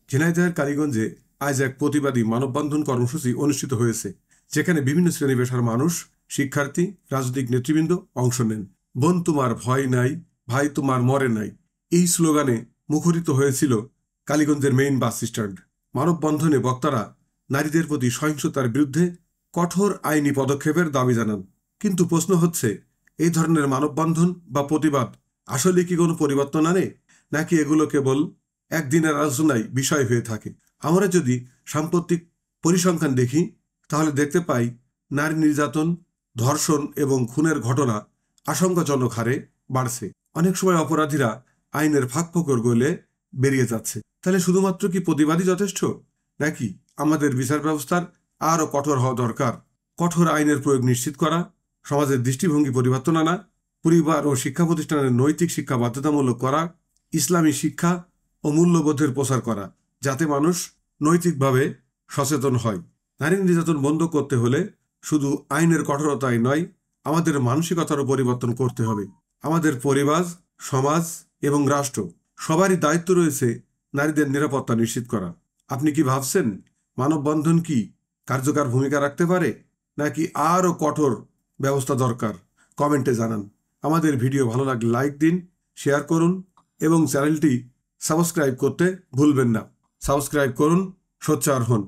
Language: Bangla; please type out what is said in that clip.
ঝিনাইদহের কালীগঞ্জে আজ এক প্রতিবাদী মানববন্ধন কর্মসূচি অনুষ্ঠিত হয়েছে, যেখানে বিভিন্ন শ্রেণী পেশার মানুষ, শিক্ষার্থী, রাজনৈতিক নেতৃবৃন্দ অংশ নেন। বোন তোমার ভয় নাই, ভাই তোমার মরে নাই, এই স্লোগানে মুখরিত হয়েছিল কালীগঞ্জের মেইন বাস স্ট্যান্ড। মানববন্ধনে বক্তারা নারীদের প্রতি সহিংসতার বিরুদ্ধে কঠোর আইনি পদক্ষেপের দাবি জানান। কিন্তু প্রশ্ন হচ্ছে, এই ধরনের মানববন্ধন বা প্রতিবাদ আসলে কি কোনো পরিবর্তন আনে, নাকি এগুলো কেবল একদিনের আলোচনায় বিষয় হয়ে থাকে? আমরা যদি সাম্প্রতিক পরিসংখ্যান দেখি, তাহলে দেখতে পাই নারী নির্যাতন, ধর্ষণ এবং খুনের ঘটনা আশঙ্কাজনক হারে বাড়ছে। অনেক সময় অপরাধীরা আইনের ফাঁকফোকর গলে বেরিয়ে যাচ্ছে। তাহলে শুধুমাত্র কি প্রতিবাদই যথেষ্ট, নাকি আমাদের বিচার ব্যবস্থার আরও কঠোর হওয়া দরকার? কঠোর আইনের প্রয়োগ নিশ্চিত করা, সমাজের দৃষ্টিভঙ্গি পরিবর্তন আনা, পরিবার ও শিক্ষা প্রতিষ্ঠানের নৈতিক শিক্ষা বাধ্যতামূলক করা, ইসলামী শিক্ষা ও মূল্যবোধের প্রচার করা, যাতে মানুষ নৈতিকভাবে সচেতন হয়। নারী নির্যাতন বন্ধ করতে হলে শুধু আইনের কঠোরতাই নয়, আমাদের মানসিকতারও পরিবর্তন করতে হবে। আমাদের পরিবার, সমাজ এবং রাষ্ট্র সবারই দায়িত্ব রয়েছে নারীদের নিরাপত্তা নিশ্চিত করা। আপনি কি ভাবছেন, মানববন্ধন কি কার্যকর ভূমিকা রাখতে পারে, নাকি আরও কঠোর ব্যবস্থা দরকার? কমেন্টে জানান। আমাদের ভিডিও ভালো লাগলে লাইক দিন, শেয়ার করুন এবং চ্যানেলটি সাবস্ক্রাইব করতে ভুলবেন না। সাবস্ক্রাইব করুন, সোচ্চার হন।